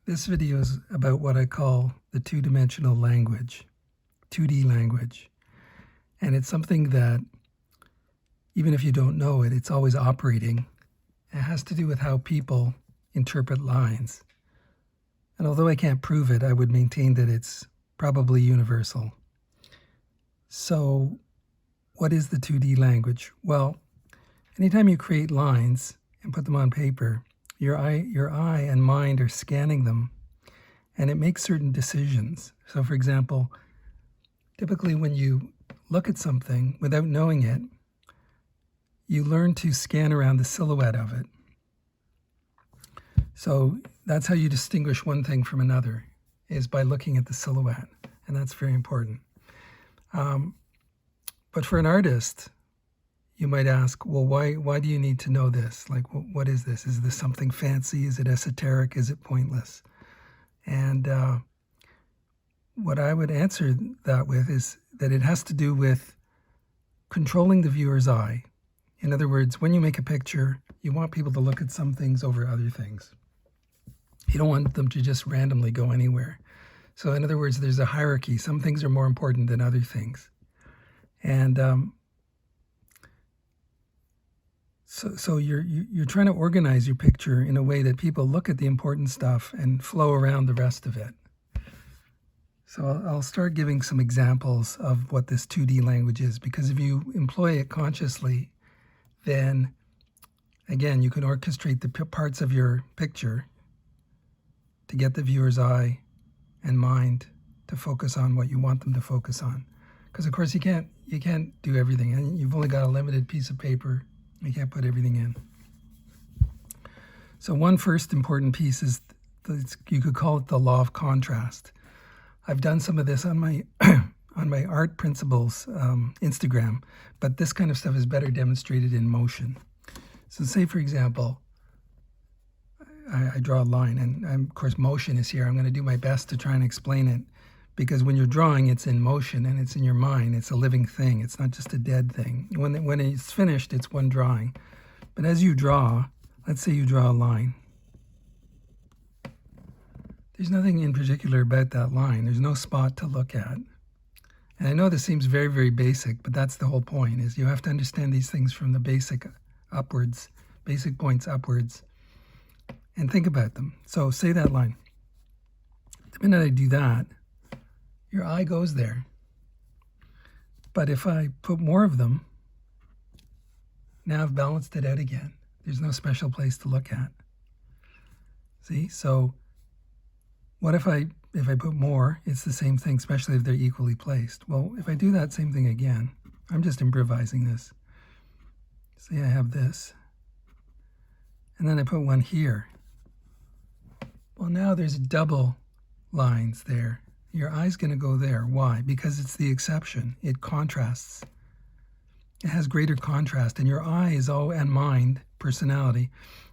This video is about what I call the two-dimensional language, 2D language. And it's something that, even if you don't know it, it's always operating. It has to do with how people interpret lines. And although I can't prove it, I would maintain that it's probably universal. So what is the 2D language? Well, anytime you create lines and put them on paper, your eye and mind are scanning them, and it makes certain decisions. So for example, typically when you look at something without knowing it, you learn to scan around the silhouette of it. So that's how you distinguish one thing from another, is by looking at the silhouette, and that's very important. But for an artist, you might ask, well, why do you need to know this? Like, what is this? Is this something fancy? Is it esoteric? Is it pointless? And what I would answer that with is that it has to do with controlling the viewer's eye. In other words, when you make a picture, you want people to look at some things over other things. You don't want them to just randomly go anywhere. So in other words, there's a hierarchy. Some things are more important than other things. And So you're trying to organize your picture in a way that people look at the important stuff and flow around the rest of it. So I'll start giving some examples of what this 2D language is, because if you employ it consciously, then again, you can orchestrate the parts of your picture to get the viewer's eye and mind to focus on what you want them to focus on. Because of course you can't do everything, and you've only got a limited piece of paper. You can't put everything in. So one first important piece is, you could call it the law of contrast. I've done some of this on my on my ARTPRINCIPLES Instagram, but this kind of stuff is better demonstrated in motion. So say, for example, I draw a line, and of course motion is here. I'm going to do my best to try and explain it, because when you're drawing, it's in motion and it's in your mind. It's a living thing. It's not just a dead thing. When it's finished, it's one drawing. But as you draw, let's say you draw a line. There's nothing in particular about that line. There's no spot to look at. And I know this seems very, very basic, but that's the whole point, is you have to understand these things from the basic points upwards, and think about them. So say that line. The minute I do that, your eye goes there. But if I put more of them, now I've balanced it out again. There's no special place to look at. See? So what if I put more? It's the same thing, especially if they're equally placed. Well, if I do that same thing again, I'm just improvising this. Say I have this, and then I put one here. Well, now there's double lines there. Your eye's going to go there. Why? Because it's the exception. It contrasts. It has greater contrast. And your eye is and mind, personality,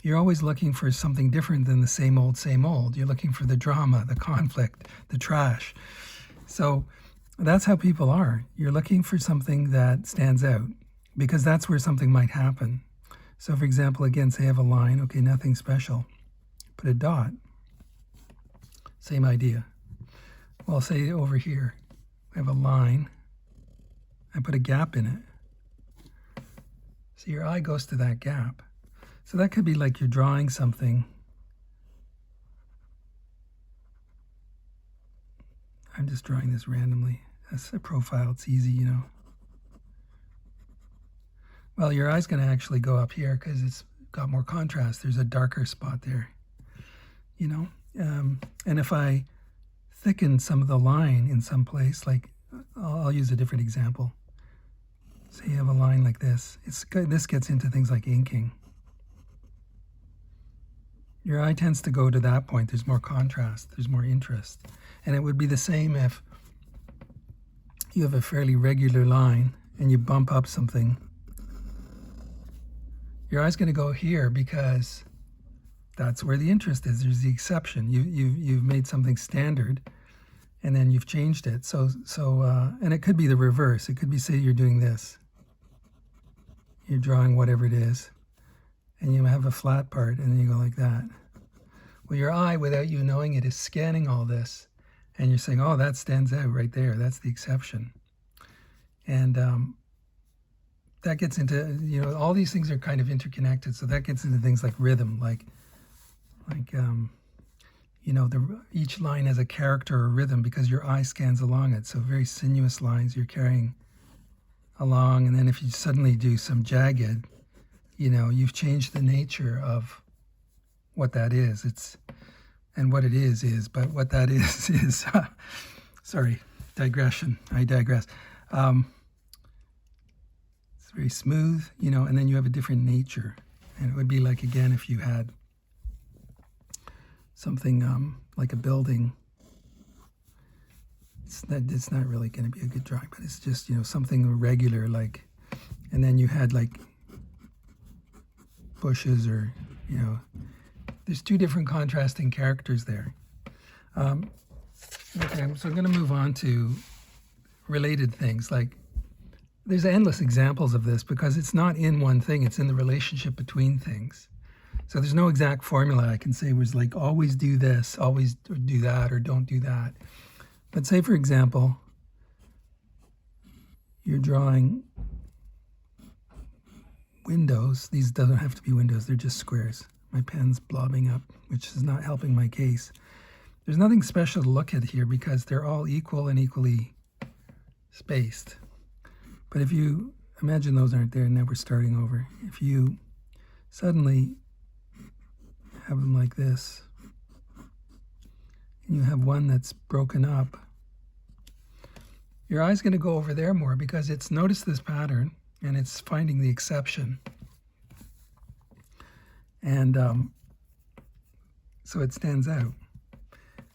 you're always looking for something different than the same old, same old. You're looking for the drama, the conflict, the trash. So that's how people are. You're looking for something that stands out, because that's where something might happen. So for example, again, say I have a line. Okay, nothing special. Put a dot. Same idea. Well, say over here, I have a line, I put a gap in it. So your eye goes to that gap. So that could be like you're drawing something. I'm just drawing this randomly. That's a profile, it's easy, you know. Well, your eye's going to actually go up here because it's got more contrast. There's a darker spot there, you know. And if I thicken some of the line in some place, like I'll use a different example. Say you have a line like this. This gets into things like inking. Your eye tends to go to that point. There's more contrast. There's more interest. And it would be the same if you have a fairly regular line and you bump up something. Your eye's going to go here because that's where the interest is. There's the exception. You've made something standard, and then you've changed it. And it could be the reverse. It could be, say you're doing this. You're drawing whatever it is, and you have a flat part, and then you go like that. Well, your eye, without you knowing it, is scanning all this. And you're saying, oh, that stands out right there. That's the exception. And that gets into, all these things are kind of interconnected. So that gets into things like rhythm, each line has a character or rhythm because your eye scans along it. So very sinuous lines you're carrying along. And then if you suddenly do some jagged, you've changed the nature of what that is. And what it is, but what that is, sorry, digression. I digress. It's very smooth, and then you have a different nature. And it would be like, again, if you had something like a building. It's not really going to be a good drawing, but it's just, something irregular, like, and then you had like bushes or, there's two different contrasting characters there. Okay, so I'm going to move on to related things. Like, there's endless examples of this because it's not in one thing, it's in the relationship between things. So there's no exact formula I can say was like, always do this, always do that, or don't do that. But say, for example, you're drawing windows. These doesn't have to be windows, they're just squares. My pen's blobbing up, which is not helping my case. There's nothing special to look at here because they're all equal and equally spaced. But if you imagine those aren't there, and now we're starting over. If you suddenly have them like this, and you have one that's broken up, your eye's going to go over there more because it's noticed this pattern and it's finding the exception. And so it stands out.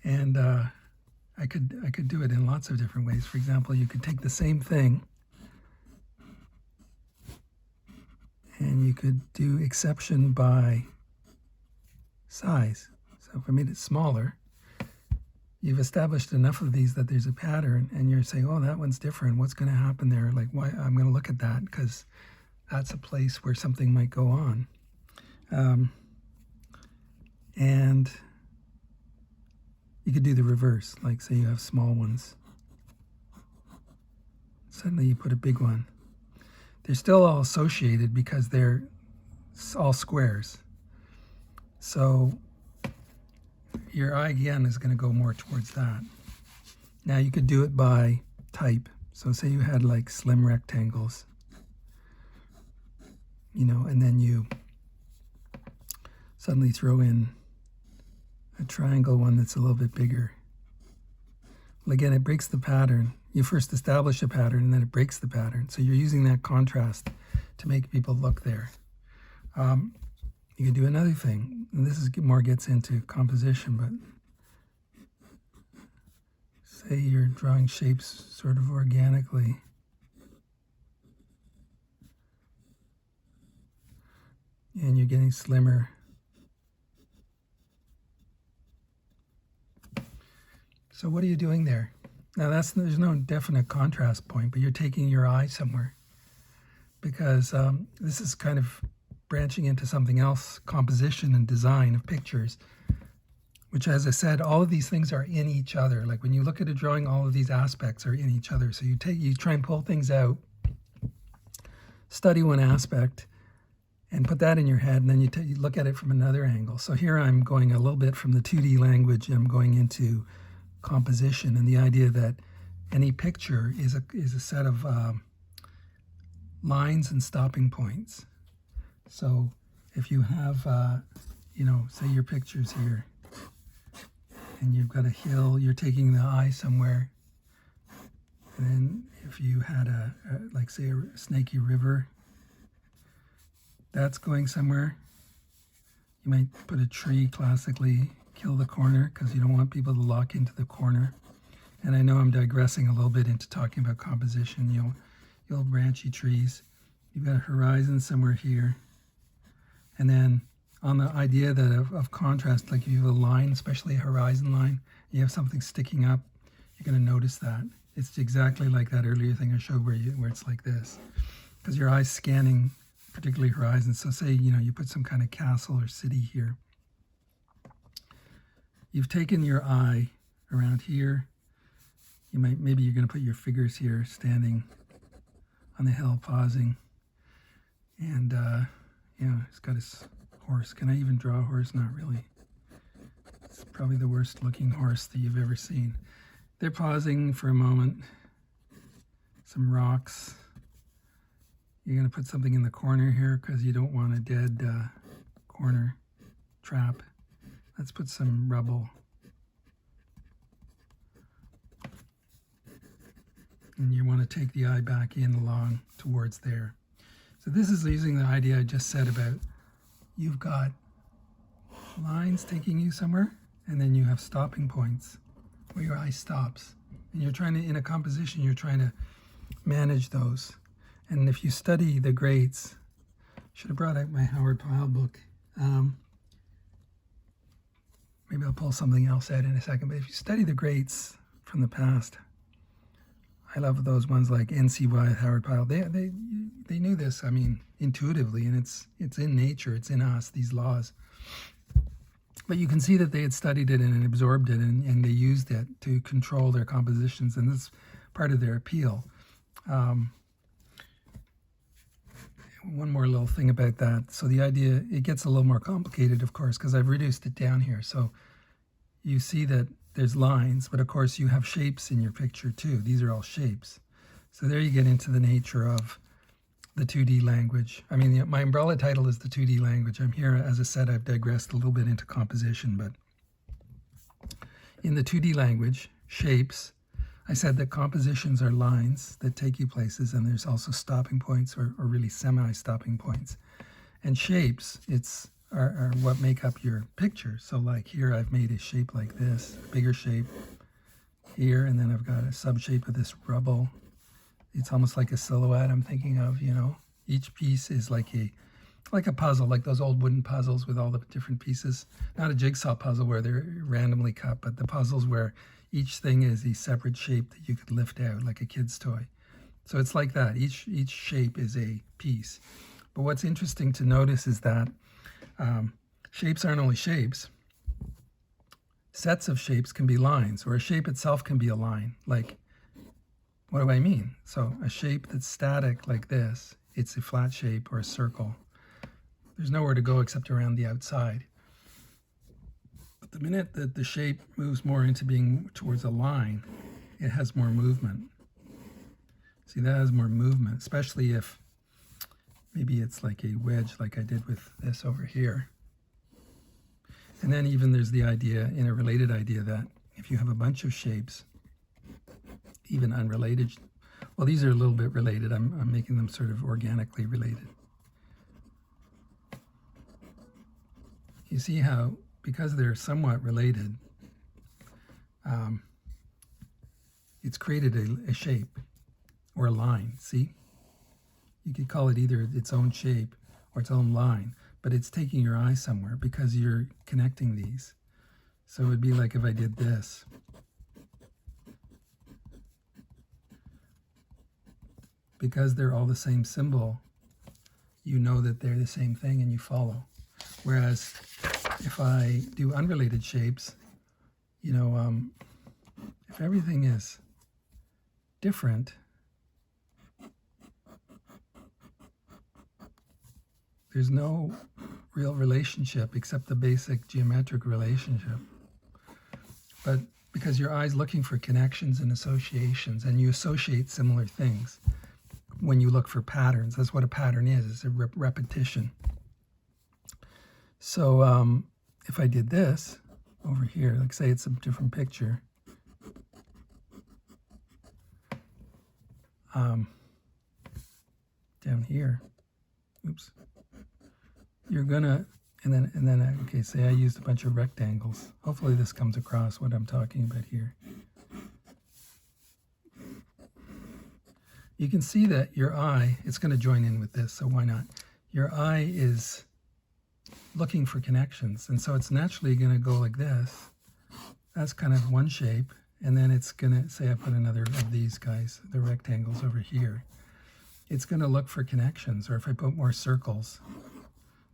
And I could do it in lots of different ways. For example, you could take the same thing and you could do exception by size. So if I made it smaller, you've established enough of these that there's a pattern, and you're saying, oh, that one's different. What's going to happen there? Like, why? I'm going to look at that because that's a place where something might go on. And you could do the reverse. Like, say you have small ones. Suddenly you put a big one. They're still all associated because they're all squares. So your eye, again, is going to go more towards that. Now you could do it by type. So say you had like slim rectangles, and then you suddenly throw in a triangle one that's a little bit bigger. Well, again, it breaks the pattern. You first establish a pattern and then it breaks the pattern. So you're using that contrast to make people look there. You can do another thing, and this is more gets into composition, but say you're drawing shapes sort of organically. And you're getting slimmer. So what are you doing there? Now there's no definite contrast point, but you're taking your eye somewhere because this is kind of branching into something else, composition and design of pictures, which, as I said, all of these things are in each other. Like when you look at a drawing, all of these aspects are in each other. So you try and pull things out, study one aspect, and put that in your head, and then you look at it from another angle. So here I'm going a little bit from the 2D language, and I'm going into composition and the idea that any picture is a set of lines and stopping points. So if you have, say your picture's here, and you've got a hill, you're taking the eye somewhere. And then if you had like say a snaky river, that's going somewhere. You might put a tree, classically, kill the corner because you don't want people to lock into the corner. And I know I'm digressing a little bit into talking about composition. You'll branchy trees. You've got a horizon somewhere here. And then on the idea that of contrast, like if you have a line, especially a horizon line, you have something sticking up, you're going to notice that. It's exactly like that earlier thing I showed where it's like this. Because your eye's scanning particularly horizons. So say, you put some kind of castle or city here. you've taken your eye around here. Maybe you're going to put your figures here, standing on the hill, pausing. And, he's got his horse. Can I even draw a horse? Not really. It's probably the worst looking horse that you've ever seen. They're pausing for a moment. Some rocks. You're going to put something in the corner here because you don't want a dead corner trap. Let's put some rubble. And you want to take the eye back in along towards there. So this is using the idea I just said about you've got lines taking you somewhere, and then you have stopping points where your eye stops. And you're trying to, in a composition, you're trying to manage those. And if you study the greats, should have brought out my Howard Pyle book. Maybe I'll pull something else out in a second. But if you study the greats from the past, I love those ones like NCY, Howard Pyle. They knew this, I mean, intuitively, and it's in nature, it's in us, these laws. But you can see that they had studied it and absorbed it, and they used it to control their compositions, and this is part of their appeal. One more little thing about that. So the idea, it gets a little more complicated, of course, because I've reduced it down here. So you see that there's lines, but of course you have shapes in your picture too. These are all shapes. So there you get into the nature of the 2D language. I mean, my umbrella title is the 2D language. I'm here, as I said, I've digressed a little bit into composition, but in the 2D language, shapes, I said that compositions are lines that take you places, and there's also stopping points or really semi-stopping points. And shapes, are what make up your picture. So like here I've made a shape like this, a bigger shape here, and then I've got a sub-shape of this rubble. It's almost like a silhouette I'm thinking of, Each piece is like a puzzle, like those old wooden puzzles with all the different pieces. Not a jigsaw puzzle where they're randomly cut, but the puzzles where each thing is a separate shape that you could lift out, like a kid's toy. So it's like that. Each shape is a piece. But what's interesting to notice is that shapes aren't only shapes. Sets of shapes can be lines, or a shape itself can be a line. Like, what do I mean? So a shape that's static like this, it's a flat shape or a circle. There's nowhere to go except around the outside. But the minute that the shape moves more into being towards a line, it has more movement. See, that has more movement, especially if maybe it's like a wedge like I did with this over here. And then even there's the idea, in a related idea, that if you have a bunch of shapes, even unrelated, well, these are a little bit related. I'm making them sort of organically related. You see how, because they're somewhat related, it's created a shape or a line, see? You could call it either its own shape or its own line, but it's taking your eye somewhere because you're connecting these. So it would be like if I did this. Because they're all the same symbol, you know that they're the same thing and you follow. Whereas if I do unrelated shapes, if everything is different, there's no real relationship except the basic geometric relationship. But because your eye's looking for connections and associations, and you associate similar things when you look for patterns. That's what a pattern is. It's a repetition. So if I did this over here, like say it's a different picture, down here, oops, you're gonna, and then okay, say I used a bunch of rectangles. Hopefully this comes across what I'm talking about here. You can see that your eye, it's going to join in with this, so why not? Your eye is looking for connections, and so it's naturally going to go like this. That's kind of one shape, and then it's going to, say I put another of these guys, the rectangles over here. It's going to look for connections, or if I put more circles,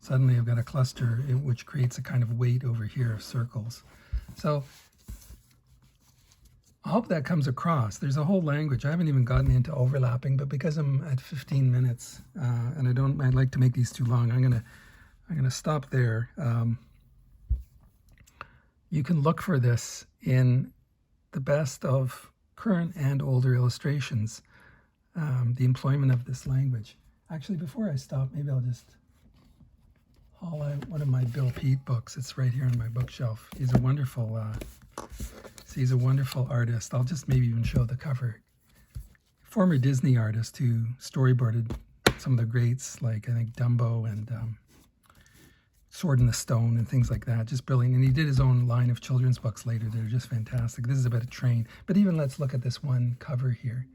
suddenly I've got a cluster which creates a kind of weight over here of circles. So I hope that comes across. There's a whole language. I haven't even gotten into overlapping, but because I'm at 15 minutes and I'd like to make these too long, I'm gonna stop there. You can look for this in the best of current and older illustrations, the employment of this language. Actually, before I stop, maybe I'll just haul out one of my Bill Peet books. It's right here on my bookshelf. He's a wonderful artist. I'll just maybe even show the cover. Former Disney artist who storyboarded some of the greats, like I think Dumbo and Sword in the Stone and things like that. Just brilliant. And he did his own line of children's books later that are just fantastic. This is about a train. But even let's look at this one cover here.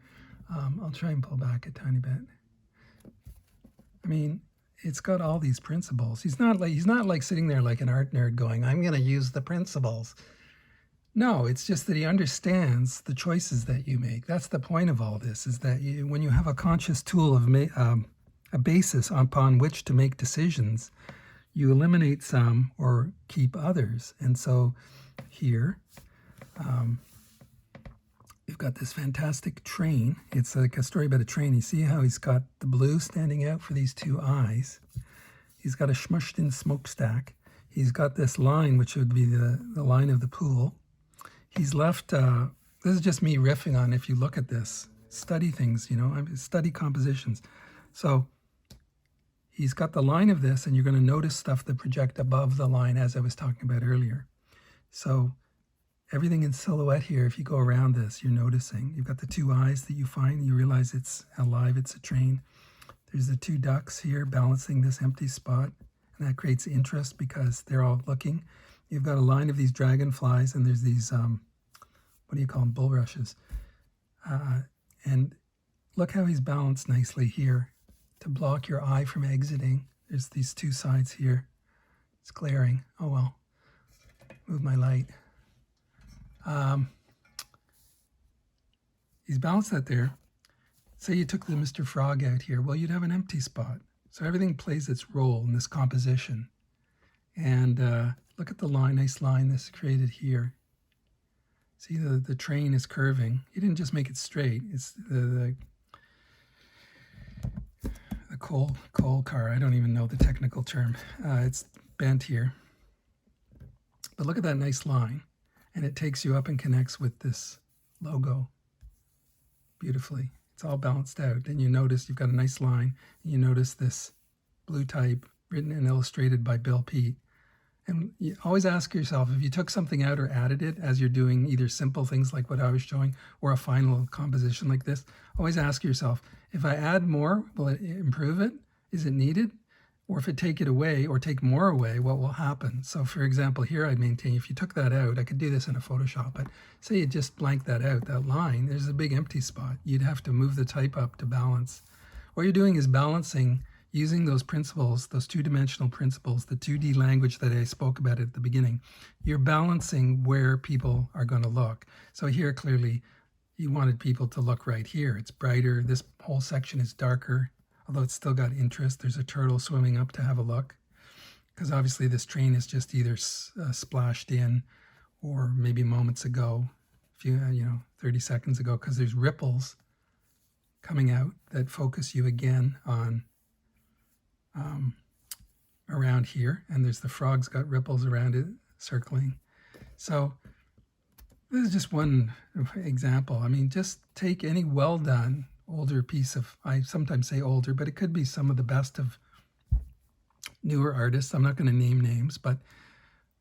I'll try and pull back a tiny bit. I mean, it's got all these principles. He's not like sitting there like an art nerd going, I'm going to use the principles. No, it's just that he understands the choices that you make. That's the point of all this, is that when you have a conscious tool of a basis upon which to make decisions, you eliminate some or keep others. And so here, you've got this fantastic train. It's like a story about a train. You see how he's got the blue standing out for these two eyes. He's got a smushed in smokestack. He's got this line, which would be the line of the pool. He's left, this is just me riffing on, if you look at this, study things, study compositions. So he's got the line of this, and you're going to notice stuff that project above the line, as I was talking about earlier. So everything in silhouette here, if you go around this, you're noticing. You've got the two eyes that you find. You realize it's alive, it's a train. There's the two ducks here balancing this empty spot, and that creates interest because they're all looking. You've got a line of these dragonflies, and there's these, what do you call them, bulrushes. And look how he's balanced nicely here to block your eye from exiting. There's these two sides here. It's glaring. Oh well. Move my light. He's balanced that there. Say you took the Mr. Frog out here. Well, you'd have an empty spot. So everything plays its role in this composition. And look at the line, nice line that's created here. See, the train is curving. You didn't just make it straight. It's the coal car. I don't even know the technical term. It's bent here. But look at that nice line. And it takes you up and connects with this logo beautifully. It's all balanced out. And you notice you've got a nice line. And you notice this blue type written and illustrated by Bill Peet. And you always ask yourself, if you took something out or added it as you're doing either simple things like what I was showing or a final composition like this, always ask yourself, if I add more, will it improve it? Is it needed? Or if I take it away or take more away, what will happen? So for example, here I'd maintain if you took that out, I could do this in a Photoshop, but say you just blank that out, that line, there's a big empty spot. You'd have to move the type up to balance. What you're doing is balancing using those principles, those two-dimensional principles, the 2D language that I spoke about at the beginning. You're balancing where people are going to look. So here, clearly, you wanted people to look right here. It's brighter. This whole section is darker, although it's still got interest. There's a turtle swimming up to have a look, because obviously this train is just either splashed in or maybe moments ago, 30 seconds ago, because there's ripples coming out that focus you again on around here, and there's the frog's got ripples around it circling. So this is just one example. I mean, just take any well done older piece of, I sometimes say older, but it could be some of the best of newer artists. I'm not going to name names, but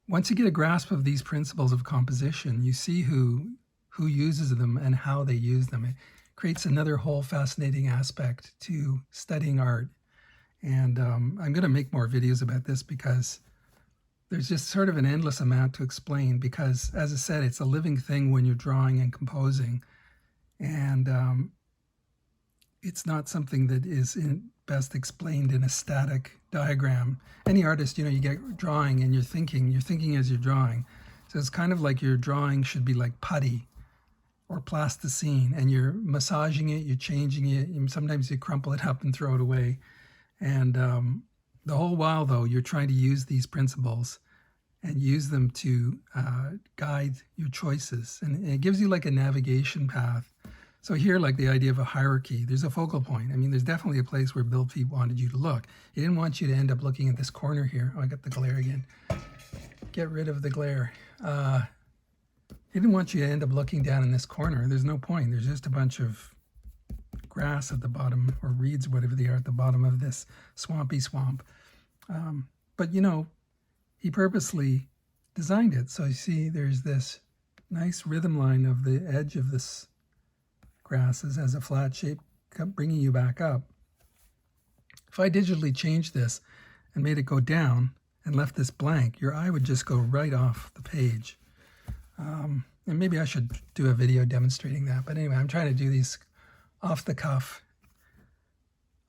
once you get a grasp of these principles of composition, you see who uses them and how they use them. It creates another whole fascinating aspect to studying art. And I'm going to make more videos about this because there's just sort of an endless amount to explain, because as I said, it's a living thing when you're drawing and composing. And it's not something that is best explained in a static diagram. Any artist, you get drawing and you're thinking as you're drawing. So it's kind of like your drawing should be like putty or plasticine, and you're massaging it, you're changing it, and sometimes you crumple it up and throw it away. And the whole while, though, you're trying to use these principles and use them to guide your choices. And it gives you like a navigation path. So here, like the idea of a hierarchy, there's a focal point. I mean, there's definitely a place where Bill P wanted you to look. He didn't want you to end up looking at this corner here. Oh, I got the glare again. Get rid of the glare. He didn't want you to end up looking down in this corner. There's no point. There's just a bunch of grass at the bottom, or reeds, whatever they are, at the bottom of this swampy swamp. But, you know, he purposely designed it. So you see there's this nice rhythm line of the edge of this grasses as a flat shape, bringing you back up. If I digitally changed this and made it go down and left this blank, your eye would just go right off the page. And maybe I should do a video demonstrating that. But anyway, I'm trying to do these off the cuff.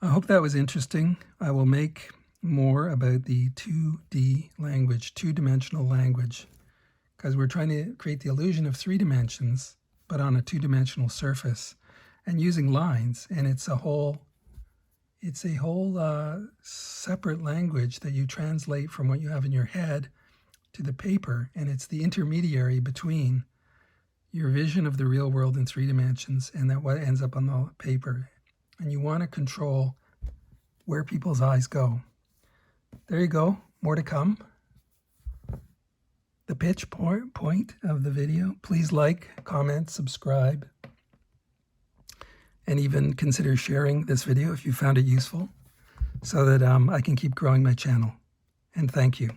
I hope that was interesting. I will make more about the 2D language, two-dimensional language, because we're trying to create the illusion of 3 dimensions, but on a 2-dimensional surface, and using lines. And it's a whole separate language that you translate from what you have in your head to the paper, and it's the intermediary between your vision of the real world in 3 dimensions and that what ends up on the paper. And you want to control where people's eyes go. There you go. More to come. The pitch point of the video. Please like, comment, subscribe, and even consider sharing this video if you found it useful, so that I can keep growing my channel. And thank you.